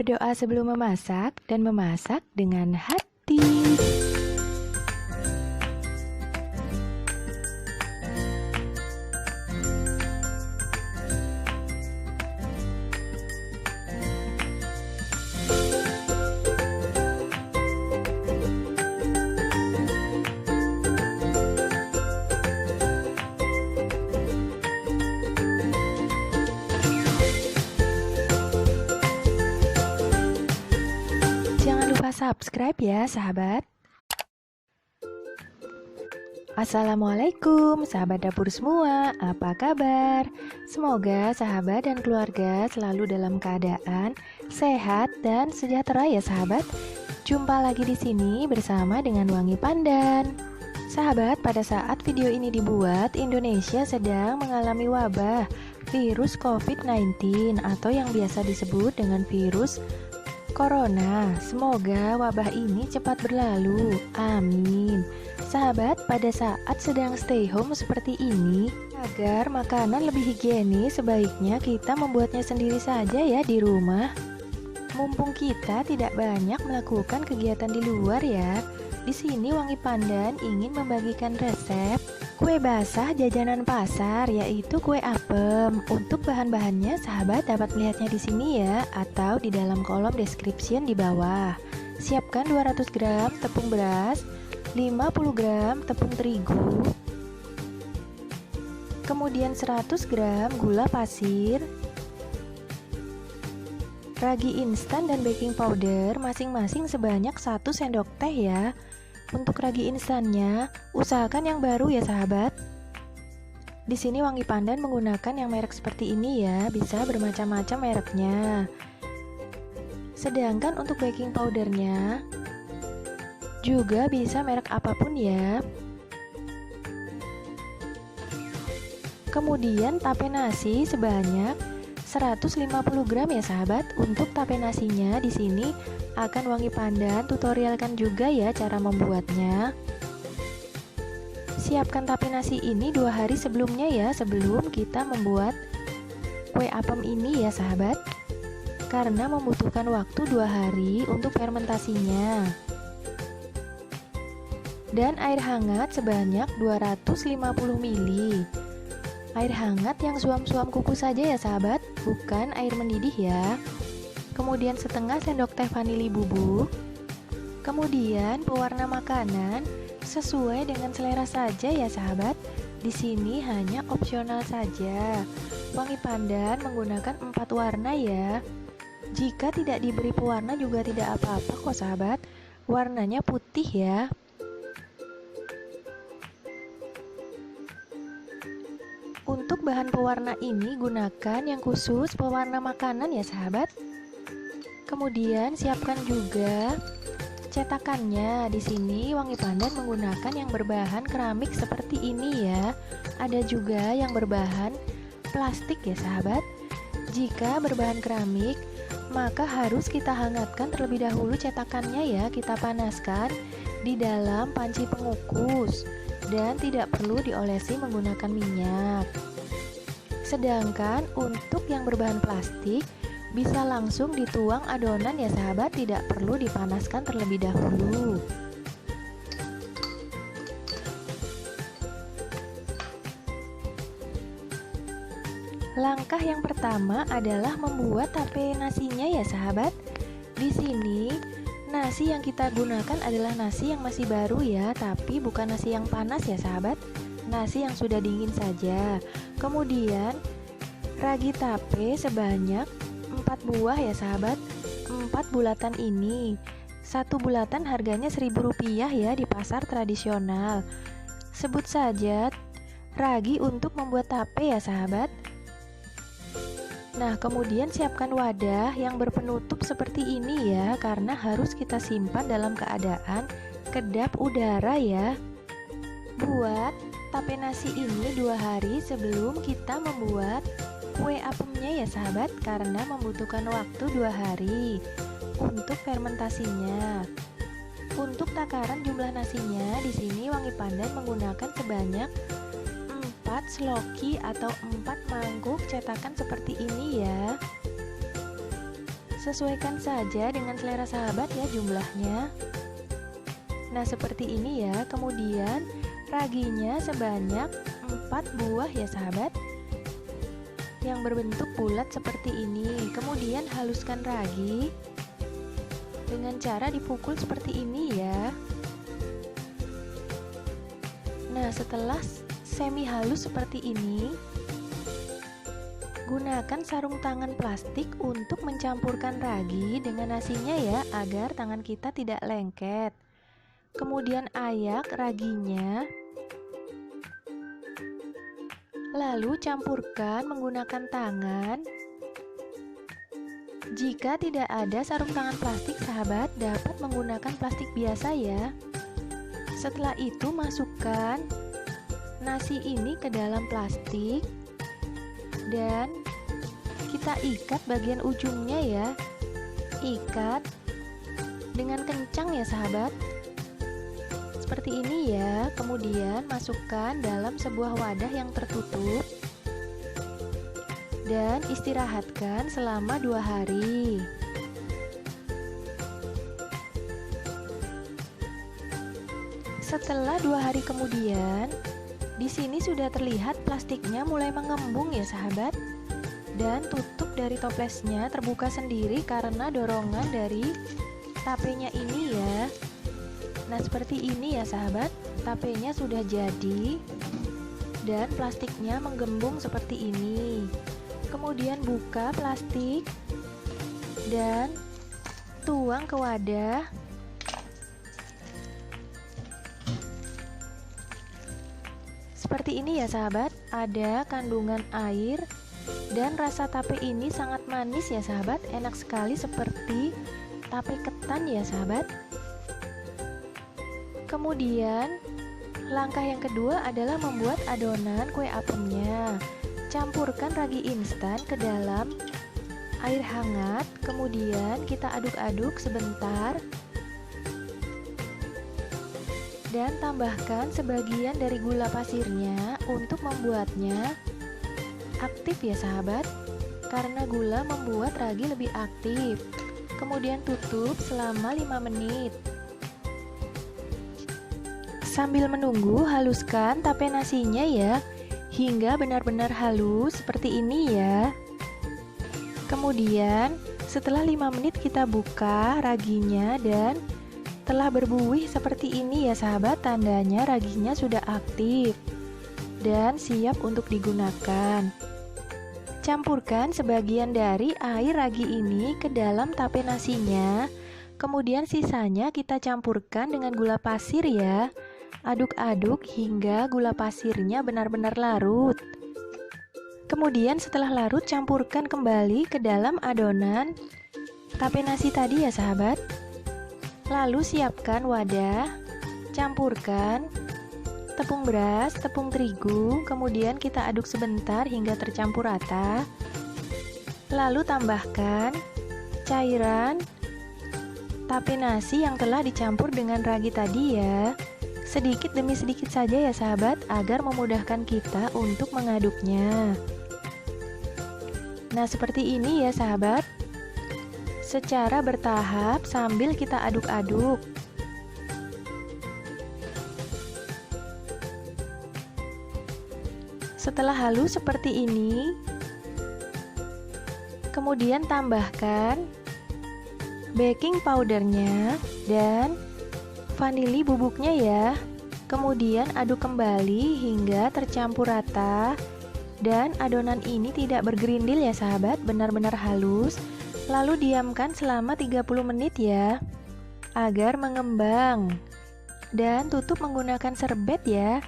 Berdoa sebelum memasak dan memasak dengan hati. Jangan lupa subscribe ya sahabat. Assalamualaikum sahabat dapur semua, apa kabar? Semoga sahabat dan keluarga selalu dalam keadaan sehat dan sejahtera ya sahabat. Jumpa lagi di sini bersama dengan Wangi Pandan. Sahabat, pada saat video ini dibuat, Indonesia sedang mengalami wabah virus COVID-19 atau yang biasa disebut dengan virus Corona. Semoga wabah ini cepat berlalu. Amin. Sahabat, pada saat sedang stay home seperti ini, agar makanan lebih higienis, sebaiknya kita membuatnya sendiri saja ya di rumah. Mumpung kita tidak banyak melakukan kegiatan di luar ya. Di sini Wangi Pandan ingin membagikan resep kue basah jajanan pasar, yaitu kue apem. Untuk bahan-bahannya sahabat dapat melihatnya di sini ya, atau di dalam kolom description di bawah. Siapkan 200 gram tepung beras, 50 gram tepung terigu, kemudian 100 gram gula pasir, ragi instan dan baking powder masing-masing sebanyak 1 sendok teh ya. Untuk ragi instannya, usahakan yang baru ya sahabat. Di sini Wangi Pandan menggunakan yang merek seperti ini ya, bisa bermacam-macam mereknya. Sedangkan untuk baking powdernya juga bisa merek apapun ya. Kemudian tape nasi sebanyak 150 gram ya sahabat. Untuk tape nasinya di sini akan Wangi Pandan tutorialkan juga ya cara membuatnya. Siapkan tape nasi ini 2 hari sebelumnya ya, sebelum kita membuat kue apem ini ya sahabat, karena membutuhkan waktu 2 hari untuk fermentasinya. Dan air hangat sebanyak 250 ml. Air hangat yang suam-suam kuku saja ya sahabat, bukan air mendidih ya. Kemudian setengah sendok teh vanili bubuk. Kemudian pewarna makanan sesuai dengan selera saja ya sahabat. Di sini hanya opsional saja. Wangi Pandan menggunakan 4 warna ya. Jika tidak diberi pewarna juga tidak apa-apa kok sahabat. Warnanya putih ya. Untuk bahan pewarna ini gunakan yang khusus pewarna makanan ya sahabat. Kemudian siapkan juga cetakannya. Di sini Wangi Pandan menggunakan yang berbahan keramik seperti ini ya. Ada juga yang berbahan plastik ya sahabat. Jika berbahan keramik, maka harus kita hangatkan terlebih dahulu cetakannya ya. Kita panaskan di dalam panci pengukus dan tidak perlu diolesi menggunakan minyak. Sedangkan untuk yang berbahan plastik bisa langsung dituang adonan ya sahabat, tidak perlu dipanaskan terlebih dahulu. Langkah yang pertama adalah membuat tape nasinya ya sahabat. Di sini nasi yang kita gunakan adalah nasi yang masih baru ya, tapi bukan nasi yang panas ya sahabat. Nasi yang sudah dingin saja. Kemudian ragi tape sebanyak 4 buah ya sahabat. 4 bulatan ini. 1 bulatan harganya Rp1.000 ya di pasar tradisional. Sebut saja ragi untuk membuat tape ya sahabat. Nah, kemudian siapkan wadah yang berpenutup seperti ini ya, karena harus kita simpan dalam keadaan kedap udara ya. Buat tape nasi ini 2 hari sebelum kita membuat kue apemnya ya sahabat, karena membutuhkan waktu 2 hari untuk fermentasinya. Untuk takaran jumlah nasinya, di sini Wangi Pandan menggunakan sebanyak 4 sloki atau 4 mangkuk cetakan seperti ini ya. Sesuaikan saja dengan selera sahabat ya jumlahnya. Nah, seperti ini ya. Kemudian raginya sebanyak 4 buah ya sahabat, yang berbentuk bulat seperti ini. Kemudian haluskan ragi dengan cara dipukul seperti ini ya. Nah, setelah semi halus seperti ini, gunakan sarung tangan plastik untuk mencampurkan ragi dengan nasinya ya, agar tangan kita tidak lengket. Kemudian ayak raginya, lalu campurkan menggunakan tangan. Jika tidak ada sarung tangan plastik, sahabat dapat menggunakan plastik biasa ya. Setelah itu masukkan nasi ini ke dalam plastik dan kita ikat bagian ujungnya ya. Ikat dengan kencang ya sahabat. Seperti ini ya. Kemudian masukkan dalam sebuah wadah yang tertutup dan istirahatkan selama 2 hari. Setelah 2 hari kemudian, di sini sudah terlihat plastiknya mulai mengembung ya sahabat. Dan tutup dari toplesnya terbuka sendiri karena dorongan dari tapenya ini ya. Nah, seperti ini ya sahabat, tapenya sudah jadi dan plastiknya menggembung seperti ini. Kemudian buka plastik dan tuang ke wadah. Seperti ini ya sahabat, ada kandungan air dan rasa tape ini sangat manis ya sahabat, enak sekali seperti tape ketan ya sahabat. Kemudian langkah yang kedua adalah membuat adonan kue apemnya. Campurkan ragi instan ke dalam air hangat, kemudian kita aduk-aduk sebentar dan tambahkan sebagian dari gula pasirnya untuk membuatnya aktif ya sahabat, karena gula membuat ragi lebih aktif. Kemudian tutup selama 5 menit. Sambil menunggu, haluskan tape nasinya ya, hingga benar-benar halus seperti ini ya. Kemudian setelah 5 menit kita buka raginya dan telah berbuih seperti ini ya sahabat, tandanya raginya sudah aktif dan siap untuk digunakan. Campurkan sebagian dari air ragi ini ke dalam tape nasinya. Kemudian sisanya kita campurkan dengan gula pasir ya. Aduk-aduk hingga gula pasirnya benar-benar larut. Kemudian setelah larut, campurkan kembali ke dalam adonan tape nasi tadi ya sahabat. Lalu siapkan wadah, campurkan tepung beras, tepung terigu, kemudian kita aduk sebentar hingga tercampur rata. Lalu tambahkan cairan tape nasi yang telah dicampur dengan ragi tadi ya. Sedikit demi sedikit saja ya sahabat, agar memudahkan kita untuk mengaduknya. Nah, seperti ini ya sahabat, secara bertahap sambil kita aduk-aduk. Setelah halus seperti ini, kemudian tambahkan baking powdernya dan vanili bubuknya ya. Kemudian aduk kembali hingga tercampur rata dan adonan ini tidak bergerindil ya sahabat, benar-benar halus. Lalu diamkan selama 30 menit ya, agar mengembang. Dan tutup menggunakan serbet ya.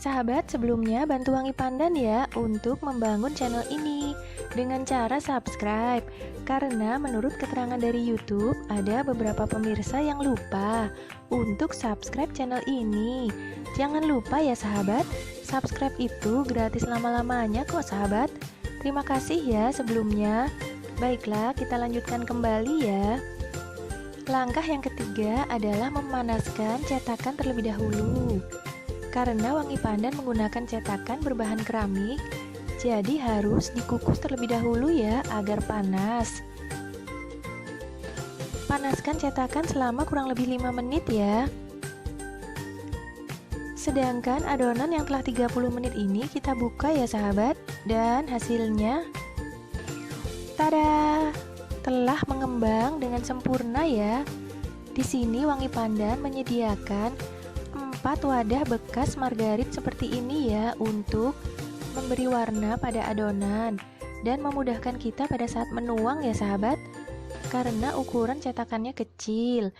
Sahabat, sebelumnya bantu Wangi Pandan ya untuk membangun channel ini dengan cara subscribe. Karena menurut keterangan dari YouTube, ada beberapa pemirsa yang lupa untuk subscribe channel ini. Jangan lupa ya sahabat, subscribe itu gratis lama-lamanya kok sahabat. Terima kasih ya sebelumnya. Baiklah, kita lanjutkan kembali ya. Langkah yang ketiga adalah memanaskan cetakan terlebih dahulu. Karena Wangi Pandan menggunakan cetakan berbahan keramik, jadi harus dikukus terlebih dahulu ya agar panas. Panaskan cetakan selama kurang lebih 5 menit ya. Sedangkan adonan yang telah 30 menit ini kita buka ya sahabat, dan hasilnya tada, telah mengembang dengan sempurna ya. Di sini Wangi Pandan menyediakan 4 wadah bekas margarin seperti ini ya, untuk memberi warna pada adonan dan memudahkan kita pada saat menuang ya sahabat, karena ukuran cetakannya kecil.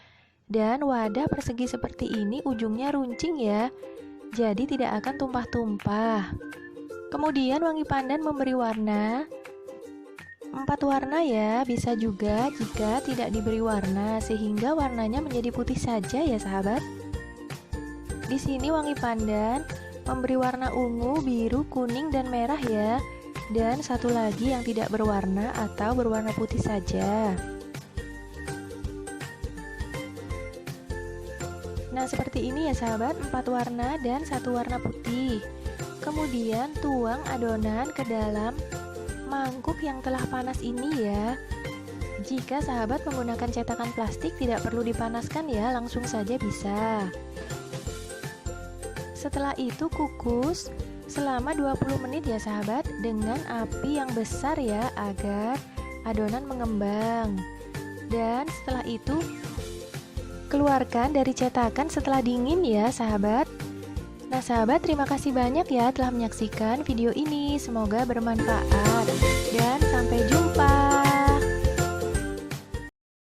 Dan wadah persegi seperti ini ujungnya runcing ya, jadi tidak akan tumpah-tumpah. Kemudian Wangi Pandan memberi warna 4 warna ya, bisa juga jika tidak diberi warna sehingga warnanya menjadi putih saja ya sahabat. Di sini Wangi Pandan memberi warna ungu, biru, kuning, dan merah ya, dan satu lagi yang tidak berwarna atau berwarna putih saja. Nah seperti ini ya sahabat, 4 warna dan 1 warna putih. Kemudian tuang adonan ke dalam mangkuk yang telah panas ini ya. Jika sahabat menggunakan cetakan plastik tidak perlu dipanaskan ya, langsung saja bisa. Setelah itu kukus selama 20 menit ya sahabat, dengan api yang besar ya, agar adonan mengembang. Dan setelah itu keluarkan dari cetakan setelah dingin ya sahabat. Nah sahabat, terima kasih banyak ya telah menyaksikan video ini. Semoga bermanfaat dan sampai jumpa.